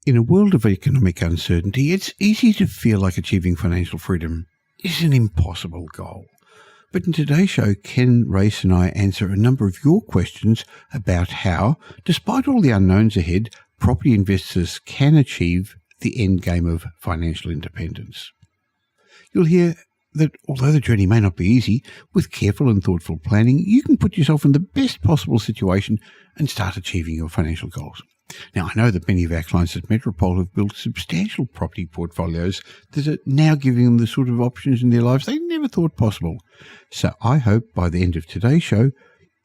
In a world of economic uncertainty, it's easy to feel like achieving financial freedom is an impossible goal. But in today's show, Ken Race and I answer a number of your questions about how, despite all the unknowns ahead, property investors can achieve the end game of financial independence. You'll hear that although the journey may not be easy, with careful and thoughtful planning, you can put yourself in the best possible situation and start achieving your financial goals. Now, I know that many of our clients at Metropole have built substantial property portfolios that are now giving them the sort of options in their lives they never thought possible. So I hope by the end of today's show,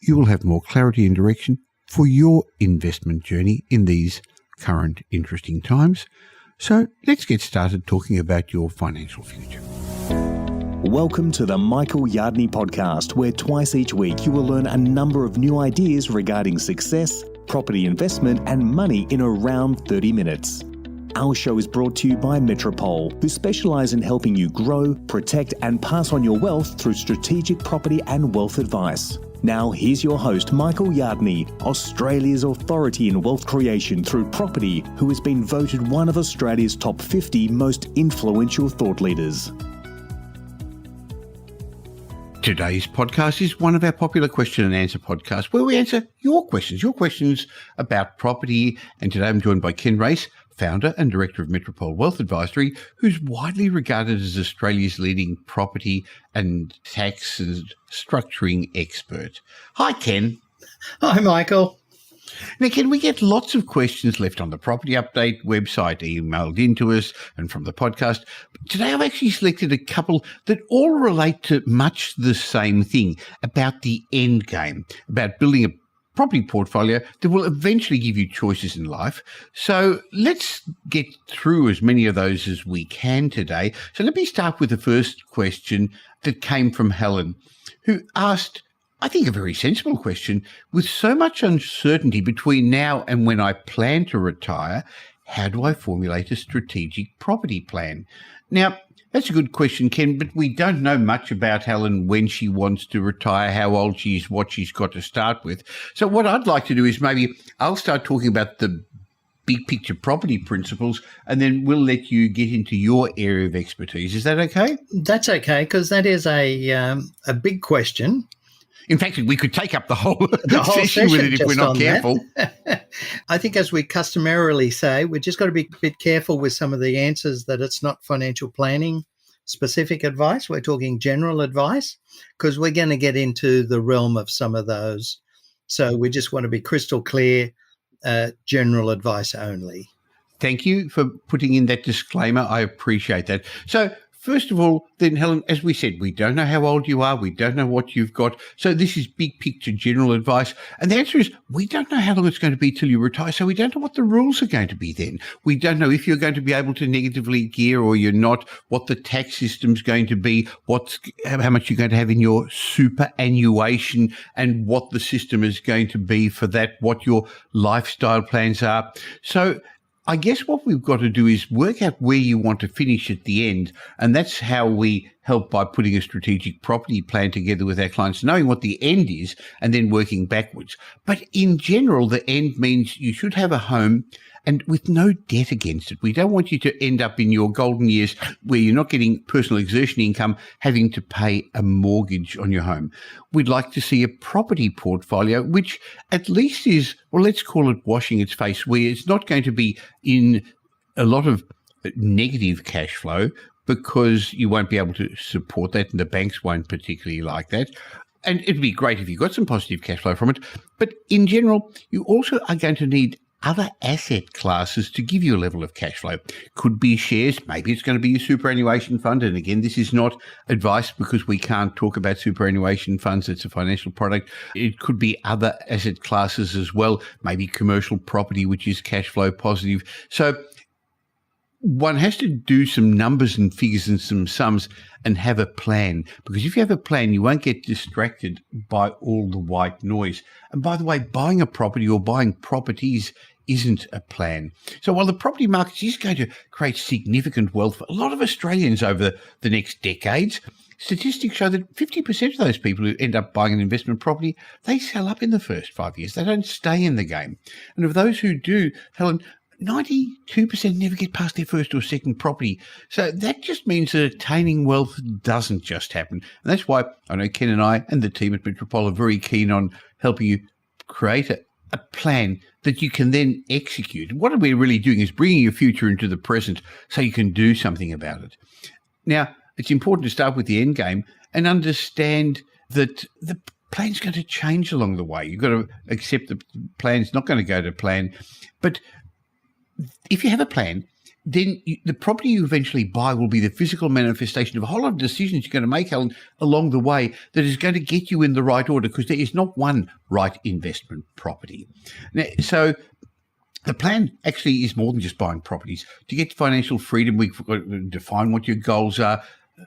you will have more clarity and direction for your investment journey in these current interesting times. So let's get started talking about your financial future. Welcome to the Michael Yardney podcast, where twice each week you will learn a number of new ideas regarding success, property investment and money in around 30 minutes. Our show is brought to you by Metropole, who specialise in helping you grow, protect and pass on your wealth through strategic property and wealth advice. Now here's your host, Michael Yardney, Australia's authority in wealth creation through property, who has been voted one of Australia's top 50 most influential thought leaders. Today's podcast is one of our popular question and answer podcasts where we answer your questions about property. And today I'm joined by Ken Race, founder and director of Metropole Wealth Advisory, who's widely regarded as Australia's leading property and tax and structuring expert. Hi, Ken. Hi, Michael. Now, Ken, we get lots of questions left on the Property Update website, emailed into us, and from the podcast. Today, I've actually selected a couple that all relate to much the same thing, about the end game, about building a property portfolio that will eventually give you choices in life. So let's get through as many of those as we can today. So let me start with the first question that came from Helen, who asked, I think, a very sensible question. With so much uncertainty between now and when I plan to retire, how do I formulate a strategic property plan? Now, that's a good question, Ken, but we don't know much about Helen, when she wants to retire, how old she is, what she's got to start with. So what I'd like to do is maybe I'll start talking about the big picture property principles, and then we'll let you get into your area of expertise. Is that okay? That's okay, because that is a big question. In fact, we could take up the whole session with it if we're not careful. I think, as we customarily say, we've just got to be a bit careful with some of the answers, that it's not financial planning specific advice. We're talking general advice, because we're going to get into the realm of some of those. So we just want to be crystal clear, general advice only. Thank you for putting in that disclaimer. I appreciate that. So, first of all, then, Helen, as we said, we don't know how old you are. We don't know what you've got. So this is big picture general advice. And the answer is, we don't know how long it's going to be till you retire. So we don't know what the rules are going to be then. We don't know if you're going to be able to negatively gear or you're not, what the tax system's going to be, how much you're going to have in your superannuation, and what the system is going to be for that, what your lifestyle plans are. So I guess what we've got to do is work out where you want to finish at the end. And that's how we help, by putting a strategic property plan together with our clients, knowing what the end is and then working backwards. But in general, the end means you should have a home and with no debt against it. We don't want you to end up in your golden years where you're not getting personal exertion income, having to pay a mortgage on your home. We'd like to see a property portfolio which at least is, well, let's call it washing its face, where it's not going to be in a lot of negative cash flow, because you won't be able to support that and the banks won't particularly like that. And it'd be great if you got some positive cash flow from it. But in general, you also are going to need other asset classes to give you a level of cash flow. Could be shares, maybe it's going to be your superannuation fund. And again, this is not advice because we can't talk about superannuation funds. It's a financial product. It could be other asset classes as well, maybe commercial property, which is cash flow positive. So one has to do some numbers and figures and some sums and have a plan, because if you have a plan, you won't get distracted by all the white noise. And by the way, buying a property or buying properties isn't a plan. So while the property market is going to create significant wealth for a lot of Australians over the next decades, statistics show that 50% of those people who end up buying an investment property, they sell up in the first 5 years. They don't stay in the game. And of those who do, Helen, 92% never get past their first or second property. So that just means that attaining wealth doesn't just happen. And that's why I know Ken and I and the team at Metropole are very keen on helping you create a plan that you can then execute. What we're really doing is bringing your future into the present so you can do something about it. Now, it's important to start with the end game and understand that the plan's going to change along the way. You've got to accept the plan's not going to go to plan. But if you have a plan, then the property you eventually buy will be the physical manifestation of a whole lot of decisions you're going to make, Helen, along the way that is going to get you in the right order, because there is not one right investment property. Now, so the plan actually is more than just buying properties. To get financial freedom, we've got to define what your goals are.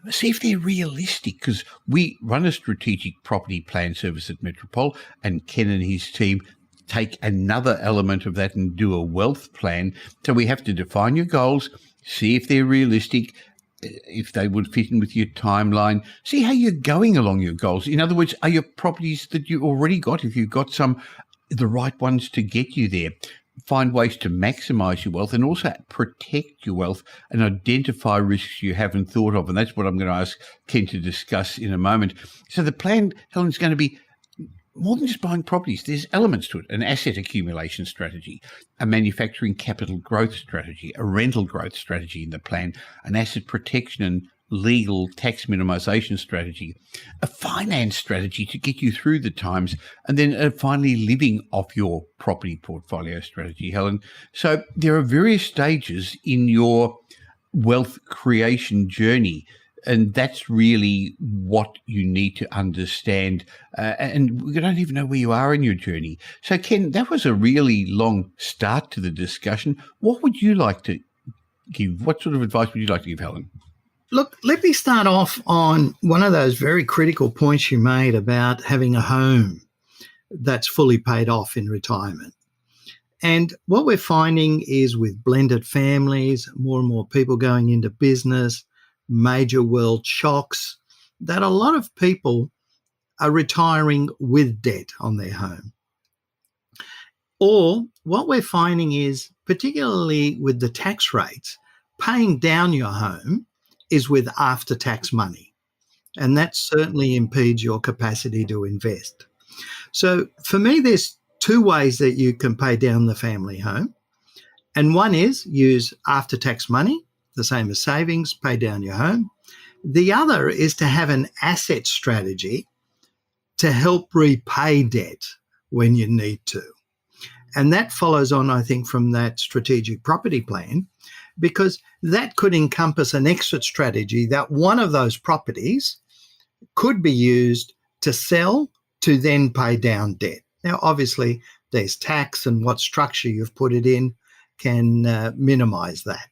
See if they're realistic, because we run a strategic property plan service at Metropole, and Ken and his team take another element of that and do a wealth plan. So we have to define your goals, see if they're realistic, if they would fit in with your timeline, see how you're going along your goals. In other words, are your properties that you already got, if you've got some, the right ones to get you there? Find ways to maximize your wealth and also protect your wealth and identify risks you haven't thought of. And that's what I'm going to ask Ken to discuss in a moment. So the plan, Helen, is going to be more than just buying properties. There's elements to it: an asset accumulation strategy, a manufacturing capital growth strategy, a rental growth strategy in the plan, an asset protection and legal tax minimisation strategy, a finance strategy to get you through the times, and then finally living off your property portfolio strategy, Helen. So there are various stages in your wealth creation journey, and that's really what you need to understand. And we don't even know where you are in your journey. So, Ken, that was a really long start to the discussion. What would you like to give? What sort of advice would you like to give, Helen? Look, let me start off on one of those very critical points you made about having a home that's fully paid off in retirement. And what we're finding is with blended families, more and more people going into business, major world shocks, that a lot of people are retiring with debt on their home. Or what we're finding is, particularly with the tax rates, paying down your home is with after-tax money. And that certainly impedes your capacity to invest. So for me, there's two ways that you can pay down the family home. And one is use after-tax money, the same as savings, pay down your home. The other is to have an asset strategy to help repay debt when you need to. And that follows on, I think, from that strategic property plan, because that could encompass an exit strategy that one of those properties could be used to sell to then pay down debt. Now, obviously, there's tax, and what structure you've put it in can minimize that.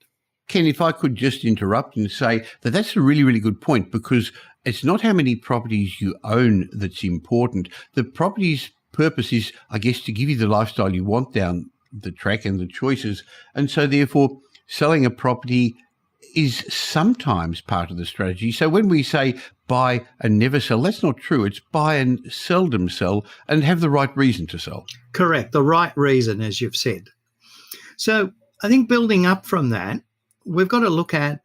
Ken, if I could just interrupt and say that that's a really, really good point, because it's not how many properties you own that's important. The property's purpose is, I guess, to give you the lifestyle you want down the track and the choices. And so therefore, selling a property is sometimes part of the strategy. So when we say buy and never sell, that's not true. It's buy and seldom sell and have the right reason to sell. Correct. The right reason, as you've said. So I think building up from that, we've got to look at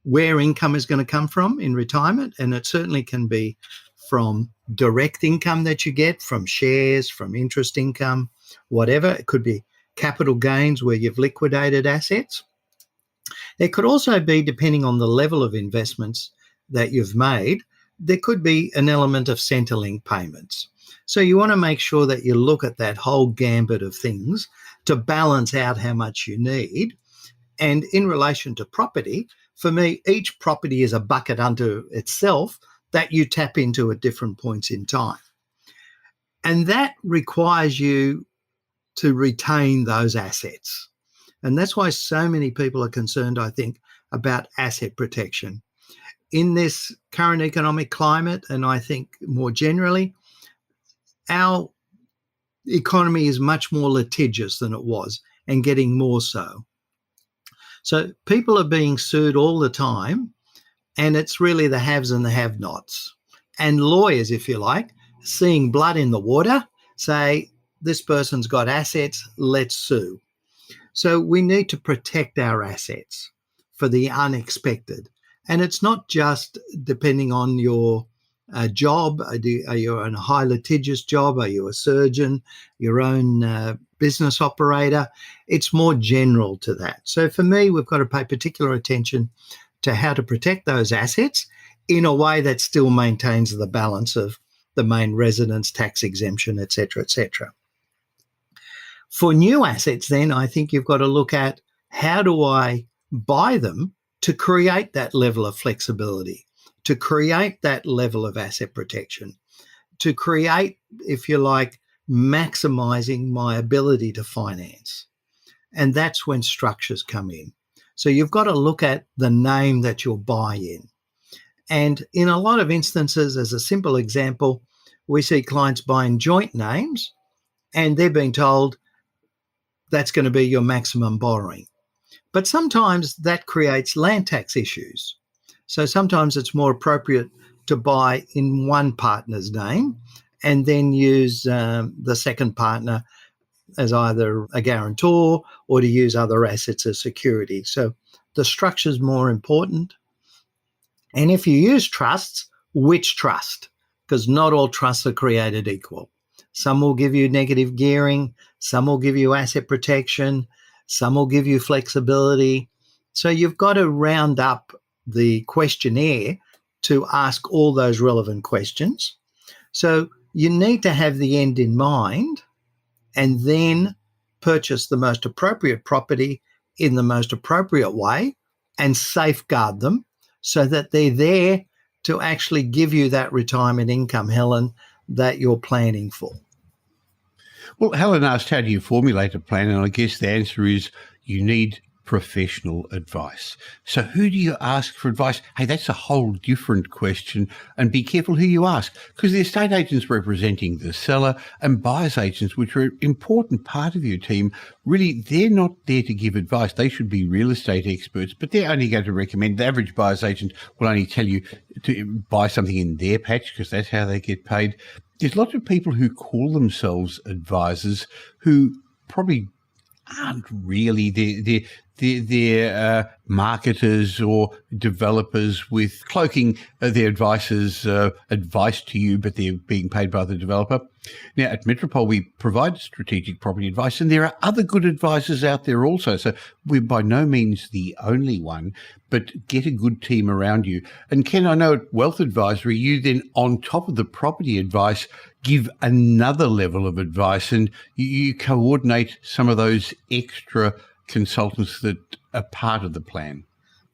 where income is going to come from in retirement. And it certainly can be from direct income that you get from shares, from interest income, whatever. It could be capital gains where you've liquidated assets. It could also be, depending on the level of investments that you've made, there could be an element of Centrelink payments. So you want to make sure that you look at that whole gambit of things to balance out how much you need. And in relation to property, for me, each property is a bucket unto itself that you tap into at different points in time. And that requires you to retain those assets. And that's why so many people are concerned, I think, about asset protection. In this current economic climate, and I think more generally, our economy is much more litigious than it was, and getting more so. So people are being sued all the time, and it's really the haves and the have-nots. And lawyers, if you like, seeing blood in the water, say, this person's got assets, let's sue. So we need to protect our assets for the unexpected. And it's not just depending on your job. Are you in a high litigious job? Are you a surgeon, your own business operator? It's more general to that. So for me, we've got to pay particular attention to how to protect those assets in a way that still maintains the balance of the main residence tax exemption, et cetera, et cetera. For new assets, then, I think you've got to look at how do I buy them to create that level of flexibility, to create that level of asset protection, to create, if you like, maximizing my ability to finance. And that's when structures come in. So you've got to look at the name that you'll buy in. And in a lot of instances, as a simple example, we see clients buying joint names and they're being told that's going to be your maximum borrowing. But sometimes that creates land tax issues. So sometimes it's more appropriate to buy in one partner's name and then use the second partner as either a guarantor or to use other assets as security. So the structure is more important. And if you use trusts, which trust? Because not all trusts are created equal. Some will give you negative gearing, some will give you asset protection, some will give you flexibility. So you've got to round up the questionnaire to ask all those relevant questions. So you need to have the end in mind and then purchase the most appropriate property in the most appropriate way and safeguard them so that they're there to actually give you that retirement income, Helen, that you're planning for. Well, Helen asked, how do you formulate a plan? And I guess the answer is you need professional advice. So who do you ask for advice? Hey, that's a whole different question. And be careful who you ask, because the estate agents representing the seller and buyer's agents, which are an important part of your team, really, they're not there to give advice. They should be real estate experts, but they're only going to recommend. The average buyer's agent will only tell you to buy something in their patch because that's how they get paid. There's lots of people who call themselves advisors who probably aren't really. They're marketers or developers with cloaking their advice advice to you, but they're being paid by the developer. Now, at Metropole, we provide strategic property advice, and there are other good advisors out there also. So we're by no means the only one, but get a good team around you. And Ken, I know at Wealth Advisory, you then, on top of the property advice, give another level of advice, and you coordinate some of those extra consultants that are part of the plan.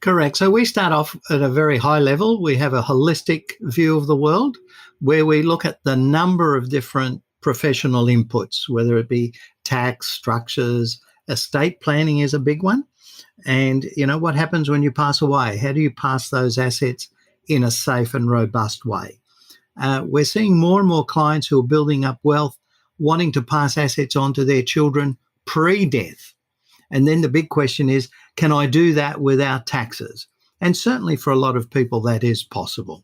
Correct. So we start off at a very high level. We have a holistic view of the world where we look at the number of different professional inputs, whether it be tax, structures, estate planning is a big one. And, what happens when you pass away? How do you pass those assets in a safe and robust way? We're seeing more and more clients who are building up wealth, wanting to pass assets on to their children pre-death. And then the big question is, can I do that without taxes? And certainly for a lot of people, that is possible.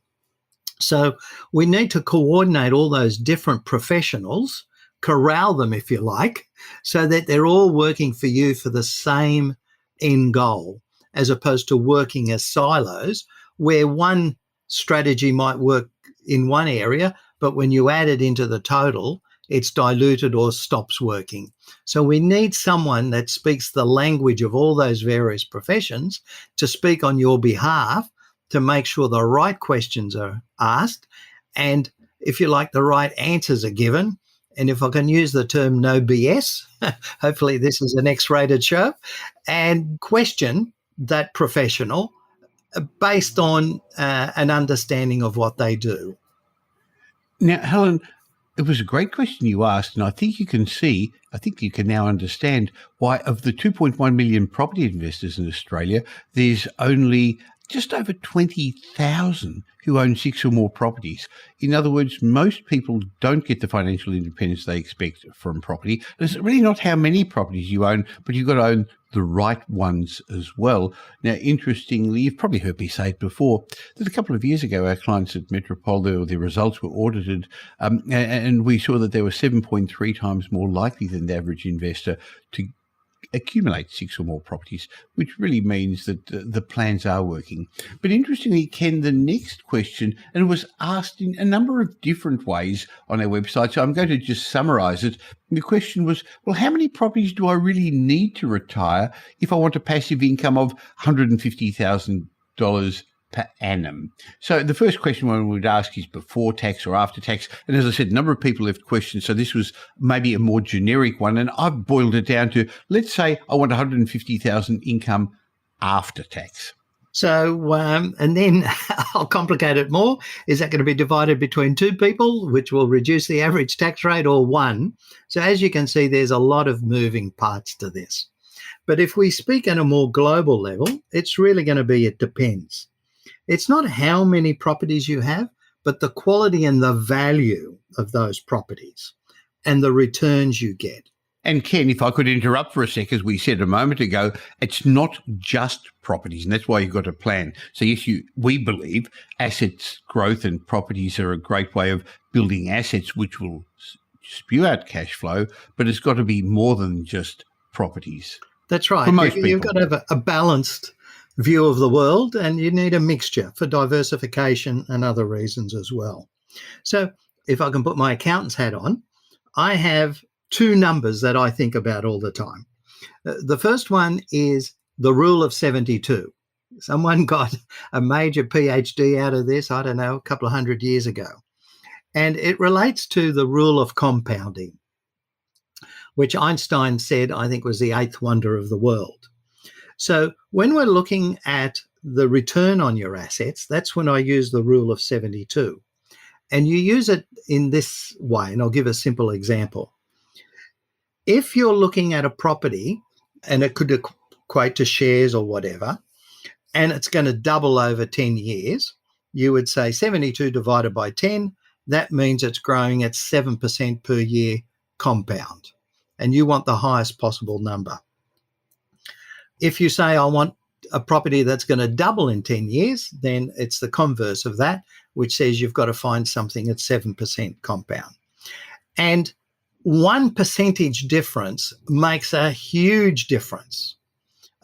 So we need to coordinate all those different professionals, corral them, if you like, so that they're all working for you for the same end goal, as opposed to working as silos, where one strategy might work in one area, but when you add it into the total, it's diluted or stops working. So we need someone that speaks the language of all those various professions to speak on your behalf to make sure the right questions are asked and, if you like, the right answers are given. And if I can use the term no BS, hopefully this is an X-rated show, and question that professional based on an understanding of what they do. Now, Helen, it was a great question you asked, and I think you can now understand why of the 2.1 million property investors in Australia, there's only just over 20,000 who own 6 or more properties. In other words, most people don't get the financial independence they expect from property. And it's really not how many properties you own, but you've got to own the right ones as well. Now, interestingly, you've probably heard me say it before, that a couple of years ago, our clients at Metropole, their results were audited, and we saw that they were 7.3 times more likely than the average investor to accumulate 6 or more properties, which really means that the plans are working. But interestingly, Ken, the next question, and it was asked in a number of different ways on our website, so I'm going to just summarize it. The question was, well, how many properties do I really need to retire if I want a passive income of $150,000 per annum? So the first question one would ask is before tax or after tax. And as I said, a number of people left questions. So this was maybe a more generic one. And I've boiled it down to, let's say I want 150,000 income after tax. So, and then I'll complicate it more. Is that going to be divided between 2 people, which will reduce the average tax rate, or 1? So as you can see, there's a lot of moving parts to this. But if we speak at a more global level, it's really going to be, it depends. It's not how many properties you have, but the quality and the value of those properties and the returns you get. And Ken, if I could interrupt for a sec, as we said a moment ago, it's not just properties, and that's why you've got a plan. So yes, we believe assets growth and properties are a great way of building assets which will spew out cash flow, but it's got to be more than just properties. That's right. For most You've got to have a balanced view of the world, and you need a mixture for diversification and other reasons as well. So if I can put my accountant's hat on, I have 2 numbers that I think about all the time. The first one is the rule of 72. Someone got a major PhD out of this, I don't know, a couple of 100 years ago. And it relates to the rule of compounding, which Einstein said, I think, was the 8th wonder of the world. So when we're looking at the return on your assets, that's when I use the rule of 72. And you use it in this way, and I'll give a simple example. If you're looking at a property, and it could equate to shares or whatever, and it's going to double over 10 years, you would say 72 divided by 10, that means it's growing at 7% per year compound. And you want the highest possible number. If you say, I want a property that's going to double in 10 years, then it's the converse of that, which says you've got to find something at 7% compound. And 1% difference makes a huge difference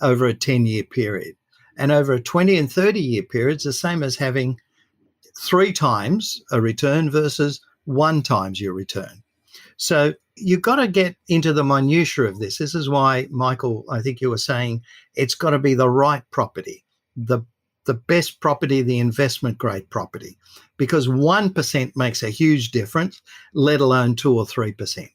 over a 10-year period. And over a 20 and 30-year period, it's the same as having 3 times a return versus 1 times your return. So you've got to get into the minutiae of this. This is why, Michael, I think you were saying it's got to be the right property, the best property, the investment grade property, because 1% makes a huge difference, let alone 2 or 3%.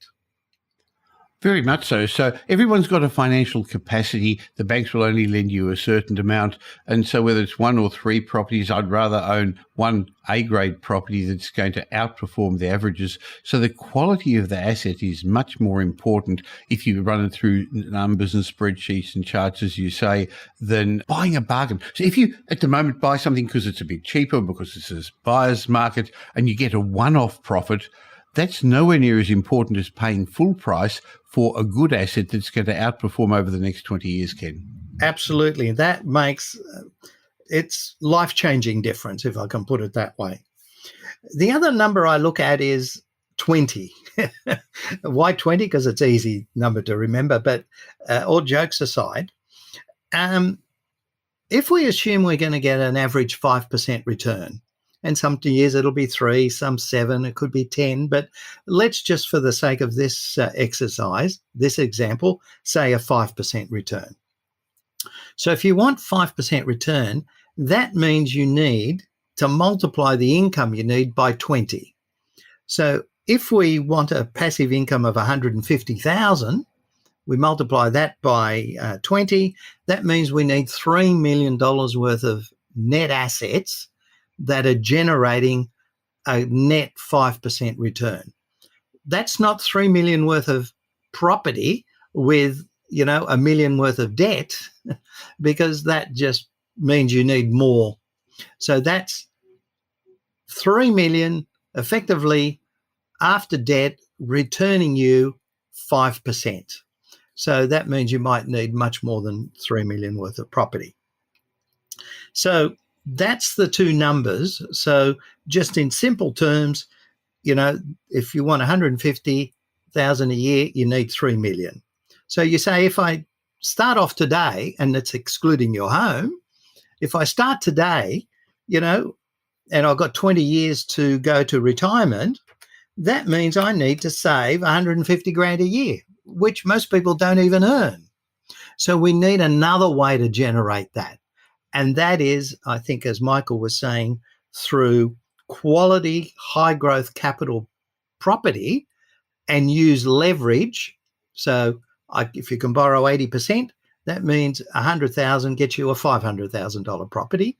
Very much so. So everyone's got a financial capacity. The banks will only lend you a certain amount. And so whether it's 1 or 3 properties, I'd rather own one A-grade property that's going to outperform the averages. So the quality of the asset is much more important if you run it through numbers and spreadsheets and charts, as you say, than buying a bargain. So if you, at the moment, buy something because it's a bit cheaper, because it's a buyer's market, and you get a one-off profit, that's nowhere near as important as paying full price for a good asset that's going to outperform over the next 20 years, Ken. Absolutely. That makes it's life-changing difference, if I can put it that way. The other number I look at is 20. Why 20? Because it's an easy number to remember. But all jokes aside, if we assume we're going to get an average 5% return, and some years it'll be 3, some 7, it could be 10. But let's just, for the sake of this exercise, this example, say a 5% return. So if you want 5% return, that means you need to multiply the income you need by 20. So if we want a passive income of 150,000, we multiply that by 20. That means we need $3 million worth of net assets that are generating a net 5% return. That's not 3 million worth of property with, $1 million worth of debt, because that just means you need more. So that's 3 million effectively after debt returning you 5%. So that means you might need much more than 3 million worth of property. So that's the 2 numbers. So just in simple terms, if you want 150,000 a year, you need 3 million. So you say, if I start off today, and it's excluding your home, if I start today, and I've got 20 years to go to retirement, that means I need to save 150 grand a year, which most people don't even earn. So we need another way to generate that. And that is, I think, as Michael was saying, through quality, high growth capital property and use leverage. So if you can borrow 80%, that means 100,000 gets you a $500,000 property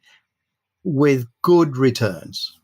with good returns.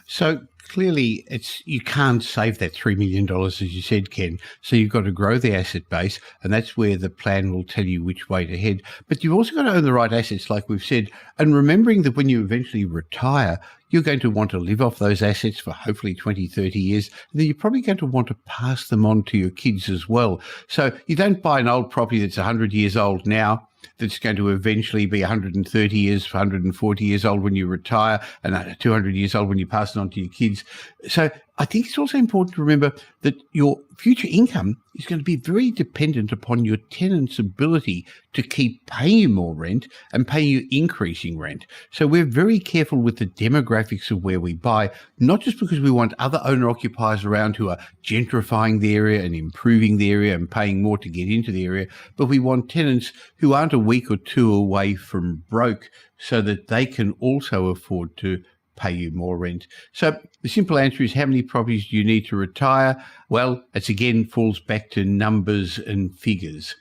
So clearly, you can't save that $3 million, as you said, Ken. So you've got to grow the asset base, and that's where the plan will tell you which way to head. But you've also got to own the right assets, like we've said, and remembering that when you eventually retire, you're going to want to live off those assets for hopefully 20, 30 years. And then you're probably going to want to pass them on to your kids as well. So you don't buy an old property that's 100 years old now, that's going to eventually be 130 years, 140 years old when you retire, and 200 years old when you pass it on to your kids. So I think it's also important to remember that your future income is going to be very dependent upon your tenant's ability to keep paying you more rent and paying you increasing rent. So we're very careful with the demographics of where we buy, not just because we want other owner-occupiers around who are gentrifying the area and improving the area and paying more to get into the area, but we want tenants who aren't a week or two away from broke so that they can also afford to pay you more rent. So the simple answer is, how many properties do you need to retire? Well, it again falls back to numbers and figures.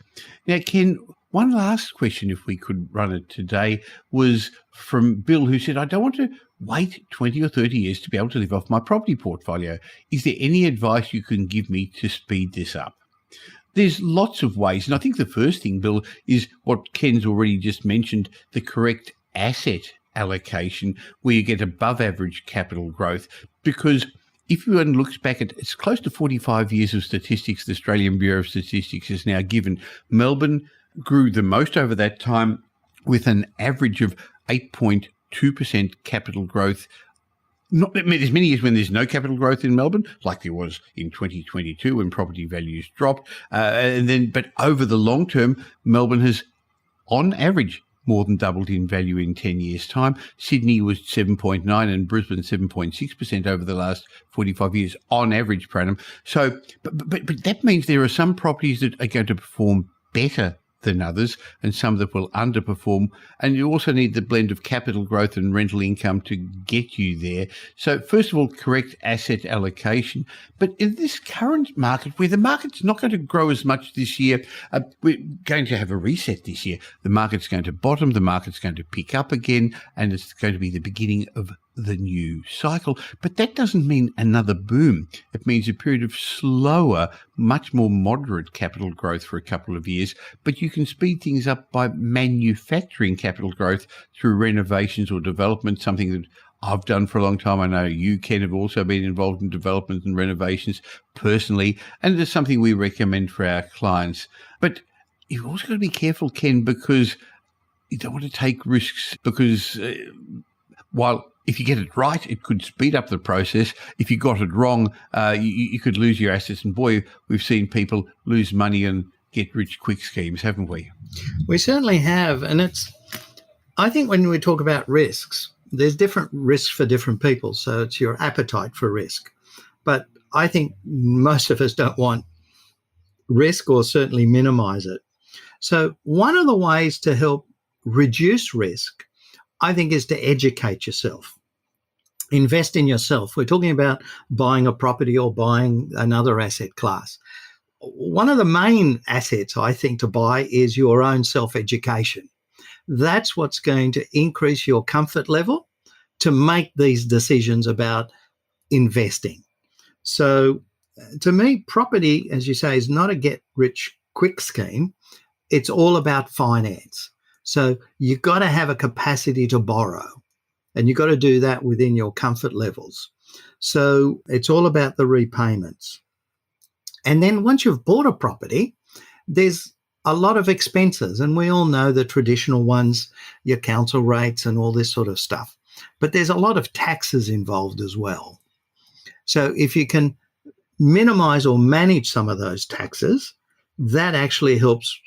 Now, Ken, one last question, if we could run it today, was from Bill, who said, I don't want to wait 20 or 30 years to be able to live off my property portfolio. Is there any advice you can give me to speed this up? There's lots of ways. And I think the first thing, Bill, is what Ken's already just mentioned, the correct asset allocation where you get above average capital growth. Because if one looks back at, it's close to 45 years of statistics the Australian Bureau of Statistics has now given, Melbourne grew the most over that time with an average of 8.2% capital growth. There's many years when there's no capital growth in Melbourne, like there was in 2022 when property values dropped. But over the long term, Melbourne has, on average, more than doubled in value in 10 years' time. Sydney was 7.9% and Brisbane 7.6% over the last 45 years on average per annum. So, but that means there are some properties that are going to perform better than others and some that will underperform. And you also need the blend of capital growth and rental income to get you there. So first of all, correct asset allocation. But in this current market, where the market's not going to grow as much this year, we're going to have a reset this year. The market's going to bottom, the market's going to pick up again, and it's going to be the beginning of the new cycle. But that doesn't mean another boom. It means a period of slower, much more moderate capital growth for a couple of years. But you can speed things up by manufacturing capital growth through renovations or development, something that I've done for a long time. I know you, Ken, have also been involved in development and renovations personally, and it is something we recommend for our clients. But you've also got to be careful, Ken, because you don't want to take risks, because while if you get it right, it could speed up the process. If you got it wrong, you could lose your assets. And boy, we've seen people lose money and get rich quick schemes, haven't we? We certainly have. And I think when we talk about risks, there's different risks for different people. So it's your appetite for risk. But I think most of us don't want risk, or certainly minimize it. So one of the ways to help reduce risk, I think, is to educate yourself. Invest in yourself. We're talking about buying a property or buying another asset class. One of the main assets, I think, to buy is your own self-education. That's what's going to increase your comfort level to make these decisions about investing. So to me, property, as you say, is not a get-rich-quick scheme. It's all about finance. So you've got to have a capacity to borrow, and you've got to do that within your comfort levels. So it's all about the repayments. And then once you've bought a property, there's a lot of expenses, and we all know the traditional ones, your council rates and all this sort of stuff. But there's a lot of taxes involved as well. So if you can minimize or manage some of those taxes, that actually helps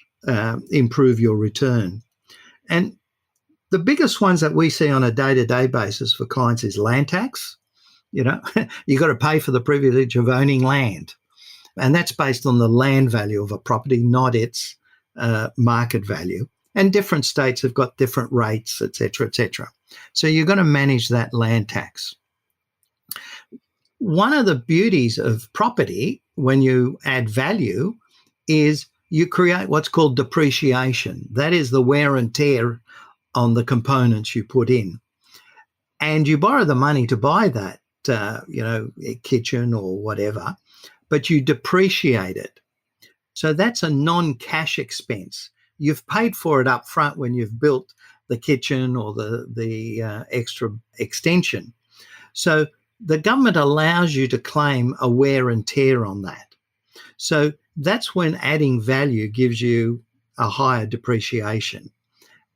improve your return. And the biggest ones that we see on a day-to-day basis for clients is land tax. You know, you've got to pay for the privilege of owning land. And that's based on the land value of a property, not its market value. And different states have got different rates, et cetera, et cetera. So you're going to manage that land tax. One of the beauties of property when you add value is you create what's called depreciation. That is the wear and tear on the components you put in. And you borrow the money to buy that, a kitchen or whatever, but you depreciate it. So that's a non-cash expense. You've paid for it up front when you've built the kitchen or the extra extension. So the government allows you to claim a wear and tear on that. So that's when adding value gives you a higher depreciation.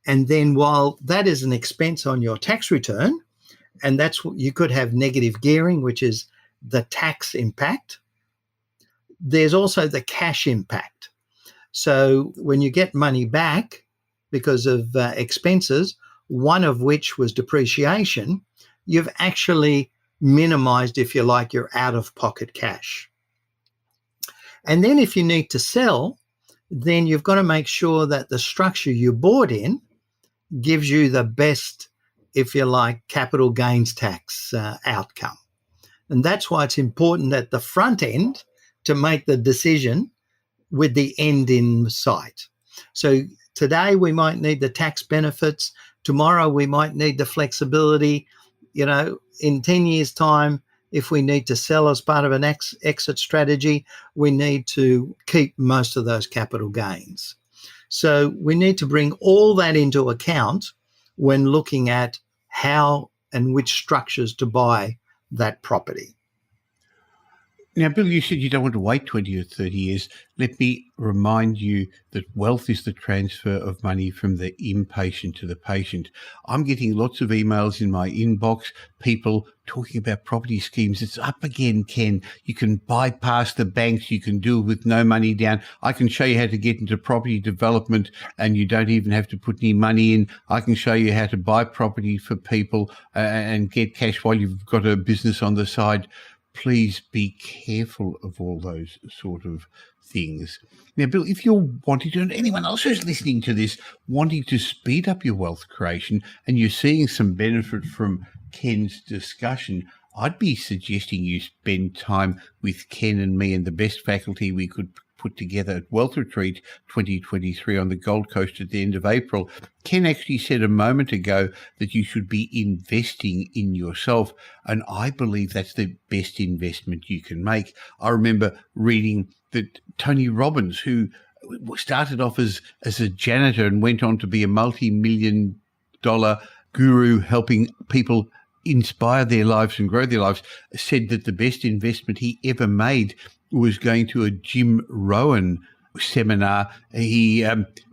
And then while that is an expense on your tax return, and that's what you could have negative gearing, which is the tax impact, there's also the cash impact. So when you get money back because of expenses, one of which was depreciation, you've actually minimized, if you like, your out-of-pocket cash. And then if you need to sell, then you've got to make sure that the structure you bought in gives you the best, if you like, capital gains tax outcome. And that's why it's important at the front end to make the decision with the end in sight. So today we might need the tax benefits. Tomorrow we might need the flexibility. You know, in 10 years' time, if we need to sell as part of an exit strategy, we need to keep most of those capital gains. So we need to bring all that into account when looking at how and which structures to buy that property. Now, Bill, you said you don't want to wait 20 or 30 years. Let me remind you that wealth is the transfer of money from the impatient to the patient. I'm getting lots of emails in my inbox, people talking about property schemes. It's up again, Ken. You can bypass the banks. You can do it with no money down. I can show you how to get into property development and you don't even have to put any money in. I can show you how to buy property for people and get cash while you've got a business on the side. Please be careful of all those sort of things. Now, Bill, if you're wanting to, and anyone else who's listening to this, wanting to speed up your wealth creation and you're seeing some benefit from Ken's discussion, I'd be suggesting you spend time with Ken and me and the best faculty we could put together at Wealth Retreat 2023 on the Gold Coast at the end of April. Ken actually said a moment ago that you should be investing in yourself, and I believe that's the best investment you can make. I remember reading that Tony Robbins, who started off as a janitor and went on to be a multi-million-dollar guru helping people inspire their lives and grow their lives, said that the best investment he ever made was going to a Jim Rohn seminar. He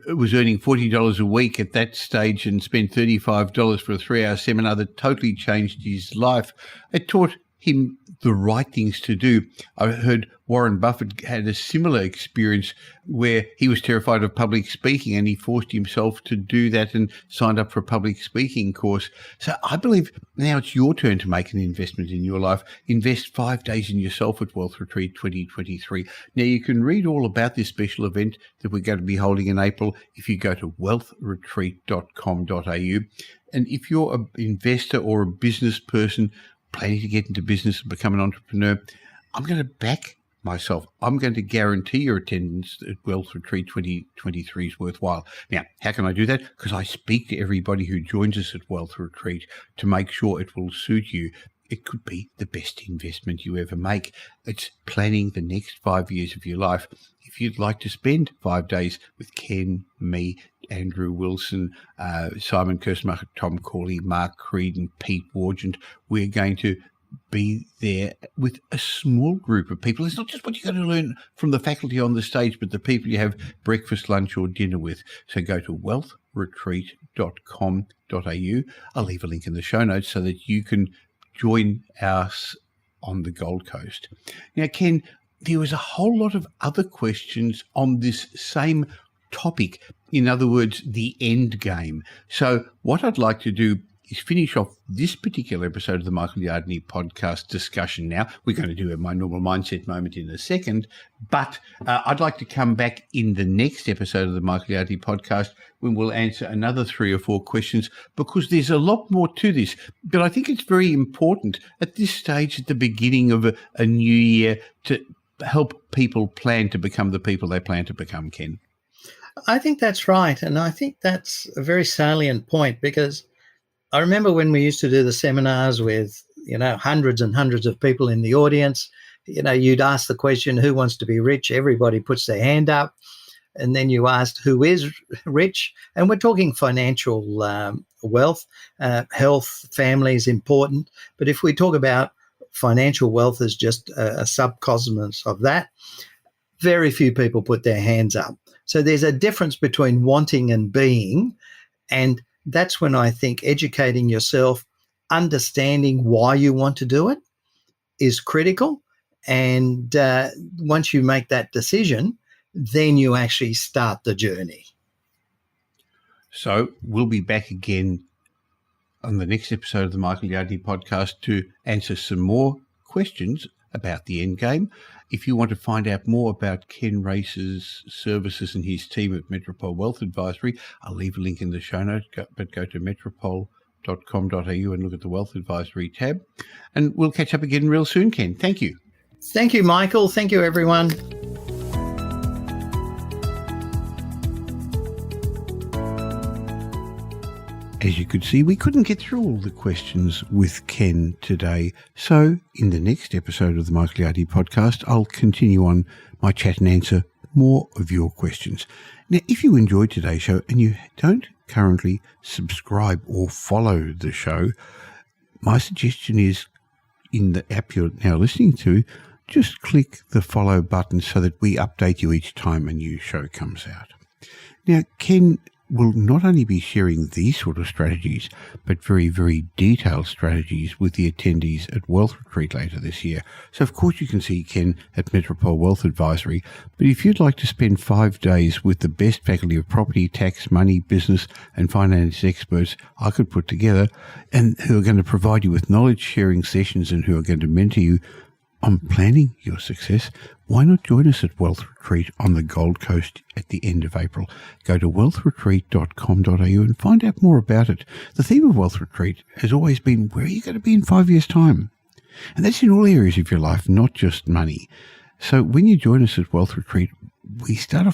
was earning $40 a week at that stage and spent $35 for a 3-hour seminar that totally changed his life. It taught him the right things to do. I heard Warren Buffett had a similar experience where he was terrified of public speaking and he forced himself to do that and signed up for a public speaking course. So I believe now it's your turn to make an investment in your life. Invest 5 days in yourself at Wealth Retreat 2023. Now you can read all about this special event that we're going to be holding in April if you go to wealthretreat.com.au. And if you're an investor or a business person planning to get into business and become an entrepreneur, I'm going to back myself. I'm going to guarantee your attendance at Wealth Retreat 2023 is worthwhile. Now, how can I do that? Because I speak to everybody who joins us at Wealth Retreat to make sure it will suit you. It could be the best investment you ever make. It's planning the next 5 years of your life. If you'd like to spend 5 days with Ken, me, Andrew Wilson, Simon Kersmacher, Tom Corley, Mark Creed, and Pete Wargent, we're going to be there with a small group of people. It's not just what you're going to learn from the faculty on the stage, but the people you have breakfast, lunch, or dinner with. So go to wealthretreat.com.au. I'll leave a link in the show notes so that you can join us on the Gold Coast. Now, Ken, there was a whole lot of other questions on this same topic. In other words, the end game. So what I'd like to do is finish off this particular episode of the Michael Yardney podcast discussion now. We're going to do my normal mindset moment in a second, but I'd like to come back in the next episode of the Michael Yardney podcast when we'll answer another 3 or 4 questions, because there's a lot more to this. But I think it's very important at this stage, at the beginning of a new year, to help people plan to become the people they plan to become, Ken. I think that's right. And I think that's a very salient point, because I remember when we used to do the seminars with, hundreds and hundreds of people in the audience, you'd ask the question, who wants to be rich? Everybody puts their hand up. And then you asked, who is rich? And we're talking financial wealth. Health, family is important. But if we talk about financial wealth as just a subcosmos of that, very few people put their hands up. So there's a difference between wanting and being. And that's when I think educating yourself, understanding why you want to do it is critical. And once you make that decision, then you actually start the journey. So we'll be back again on the next episode of the Michael Yardney podcast to answer some more questions about the end game. If you want to find out more about Ken Race's services and his team at Metropole Wealth Advisory, I'll leave a link in the show notes, but go to metropole.com.au and look at the Wealth Advisory tab. And we'll catch up again real soon, Ken. Thank you. Thank you, Michael. Thank you, everyone. As you could see, we couldn't get through all the questions with Ken today. So in the next episode of the Michael Yardney podcast, I'll continue on my chat and answer more of your questions. Now, if you enjoyed today's show and you don't currently subscribe or follow the show, my suggestion is, in the app you're now listening to, just click the follow button so that we update you each time a new show comes out. Now, Ken will not only be sharing these sort of strategies, but very, very detailed strategies with the attendees at Wealth Retreat later this year. So, of course, you can see Ken at Metropole Wealth Advisory. But if you'd like to spend 5 days with the best faculty of property, tax, money, business and finance experts I could put together, and who are going to provide you with knowledge-sharing sessions and who are going to mentor you on planning your success, why not join us at Wealth Retreat on the Gold Coast at the end of April? Go to wealthretreat.com.au and find out more about it. The theme of Wealth Retreat has always been, where are you going to be in 5 years' time? And that's in all areas of your life, not just money. So when you join us at Wealth Retreat, I start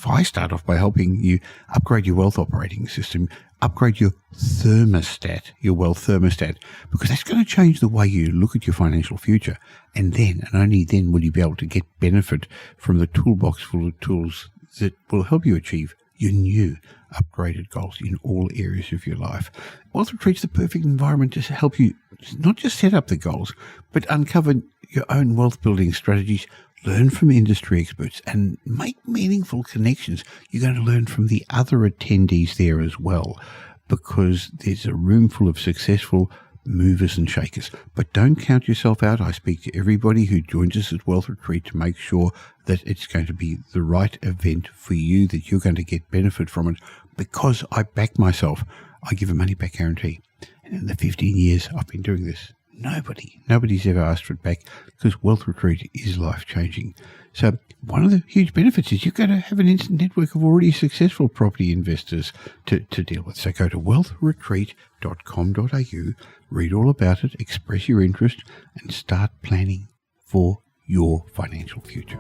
off by helping you upgrade your wealth operating system, upgrade your thermostat, your wealth thermostat, because that's going to change the way you look at your financial future. And then, and only then, will you be able to get benefit from the toolbox full of tools that will help you achieve your new upgraded goals in all areas of your life. Wealth Retreat's the perfect environment to help you not just set up the goals, but uncover your own wealth building strategies, learn from industry experts and make meaningful connections. You're going to learn from the other attendees there as well, because there's a room full of successful movers and shakers. But don't count yourself out. I speak to everybody who joins us at Wealth Retreat to make sure that it's going to be the right event for you, that you're going to get benefit from it, because I back myself. I give a money-back guarantee. And in the 15 years I've been doing this, nobody's ever asked for it back, because Wealth Retreat is life-changing. So one of the huge benefits is you're going to have an instant network of already successful property investors to deal with. So go to wealthretreat.com.au, read all about it, express your interest, and start planning for your financial future.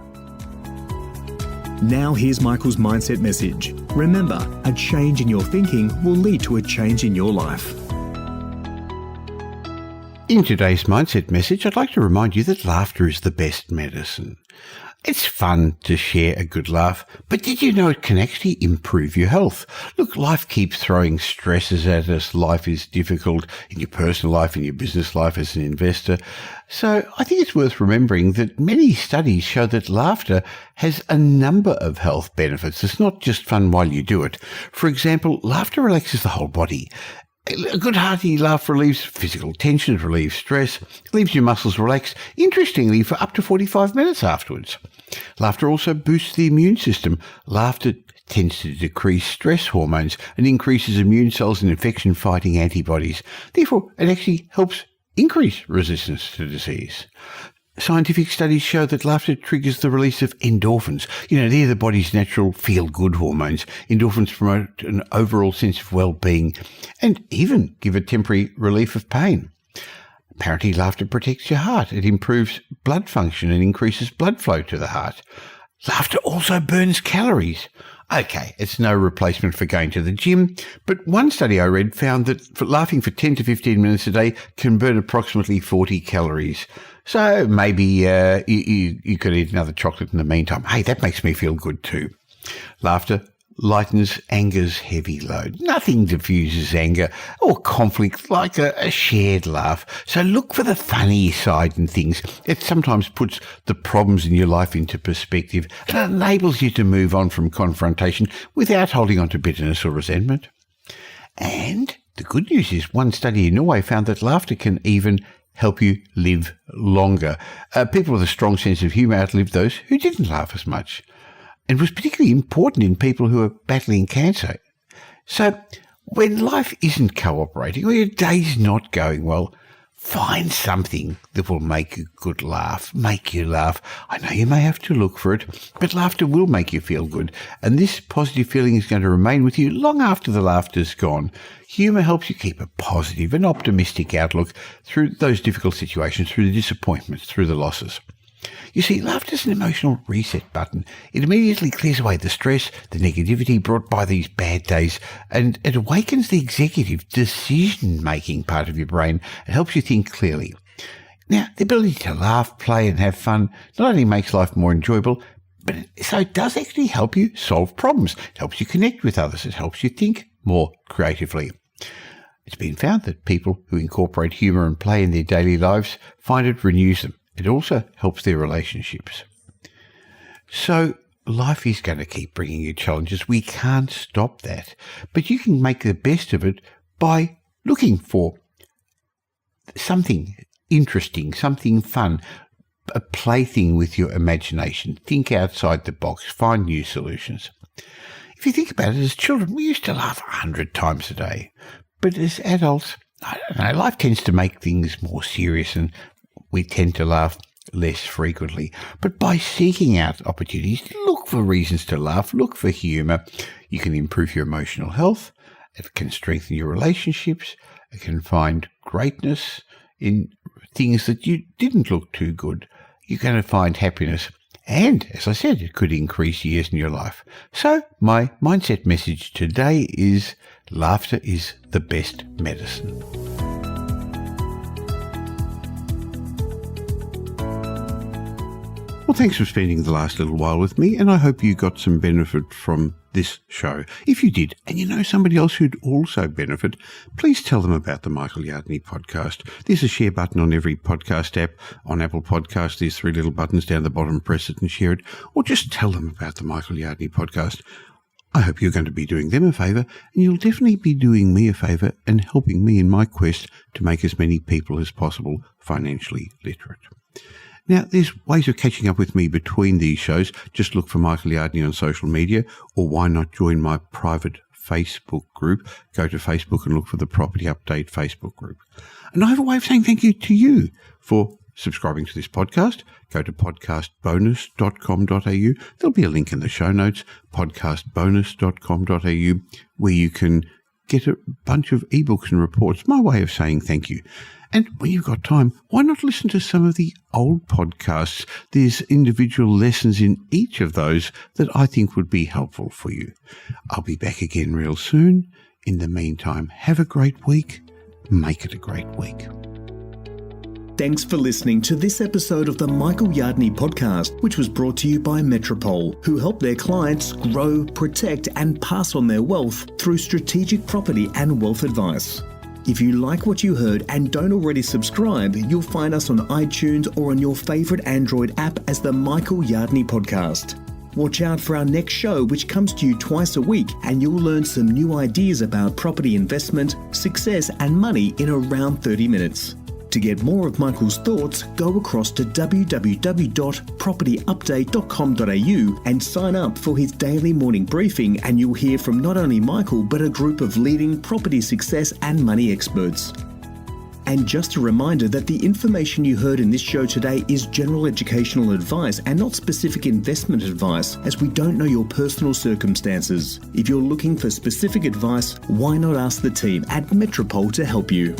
Now here's Michael's mindset message. Remember, a change in your thinking will lead to a change in your life. In today's mindset message, I'd like to remind you that laughter is the best medicine. It's fun to share a good laugh, but did you know it can actually improve your health? Look, life keeps throwing stresses at us. Life is difficult in your personal life, in your business life as an investor. So I think it's worth remembering that many studies show that laughter has a number of health benefits. It's not just fun while you do it. For example, laughter relaxes the whole body. A good hearty laugh relieves physical tension, relieves stress, leaves your muscles relaxed, interestingly, for up to 45 minutes afterwards. Laughter also boosts the immune system. Laughter tends to decrease stress hormones and increases immune cells and infection-fighting antibodies. Therefore, it actually helps increase resistance to disease. Scientific studies show that laughter triggers the release of endorphins. They're the body's natural feel-good hormones. Endorphins promote an overall sense of well-being and even give a temporary relief of pain. Apparently, laughter protects your heart. It improves blood function and increases blood flow to the heart. Laughter also burns calories. Okay, it's no replacement for going to the gym, but one study I read found that laughing for 10 to 15 minutes a day can burn approximately 40 calories. So maybe you could eat another chocolate in the meantime. Hey, that makes me feel good too. Laughter lightens anger's heavy load. Nothing diffuses anger or conflict like a shared laugh. So look for the funny side in things. It sometimes puts the problems in your life into perspective and enables you to move on from confrontation without holding on to bitterness or resentment. And the good news is one study in Norway found that laughter can even help you live longer. People with a strong sense of humour outlived those who didn't laugh as much. It was particularly important in people who are battling cancer. So when life isn't cooperating or your day's not going well, find something that will make you laugh. I know you may have to look for it, but laughter will make you feel good. And this positive feeling is going to remain with you long after the laughter's gone. Humour helps you keep a positive and optimistic outlook through those difficult situations, through the disappointments, through the losses. You see, laughter is an emotional reset button. It immediately clears away the stress, the negativity brought by these bad days, and it awakens the executive decision-making part of your brain. It helps you think clearly. Now, the ability to laugh, play, and have fun not only makes life more enjoyable, but it does actually help you solve problems. It helps you connect with others. It helps you think more creatively. It's been found that people who incorporate humour and play in their daily lives find it renews them. It also helps their relationships. So life is going to keep bringing you challenges. We can't stop that. But you can make the best of it by looking for something interesting, something fun, a plaything with your imagination. Think outside the box. Find new solutions. If you think about it, as children, we used to laugh 100 times a day. But as adults, I don't know, life tends to make things more serious and we tend to laugh less frequently. But by seeking out opportunities, look for reasons to laugh, look for humour. You can improve your emotional health. It can strengthen your relationships. It can find greatness in things that you didn't look too good. You're going to find happiness. And, as I said, it could increase years in your life. So, my mindset message today is laughter is the best medicine. Well, thanks for spending the last little while with me, and I hope you got some benefit from this show. If you did, and you know somebody else who'd also benefit, please tell them about the Michael Yardney podcast. There's a share button on every podcast app. On Apple Podcasts, there's 3 little buttons down the bottom. Press it and share it, or just tell them about the Michael Yardney podcast. I hope you're going to be doing them a favour, and you'll definitely be doing me a favour and helping me in my quest to make as many people as possible financially literate. Now, there's ways of catching up with me between these shows. Just look for Michael Yardney on social media, or why not join my private Facebook group? Go to Facebook and look for the Property Update Facebook group. And I have a way of saying thank you to you for subscribing to this podcast. Go to podcastbonus.com.au. There'll be a link in the show notes, podcastbonus.com.au, where you can get a bunch of ebooks and reports. My way of saying thank you. And when you've got time, why not listen to some of the old podcasts? There's individual lessons in each of those that I think would be helpful for you. I'll be back again real soon. In the meantime, have a great week. Make it a great week. Thanks for listening to this episode of the Michael Yardney podcast, which was brought to you by Metropole, who help their clients grow, protect, and pass on their wealth through strategic property and wealth advice. If you like what you heard and don't already subscribe, you'll find us on iTunes or on your favourite Android app as the Michael Yardney Podcast. Watch out for our next show, which comes to you twice a week, and you'll learn some new ideas about property investment, success, and money in around 30 minutes. To get more of Michael's thoughts, go across to www.propertyupdate.com.au and sign up for his daily morning briefing, and you'll hear from not only Michael, but a group of leading property success and money experts. And just a reminder that the information you heard in this show today is general educational advice and not specific investment advice, as we don't know your personal circumstances. If you're looking for specific advice, why not ask the team at Metropole to help you?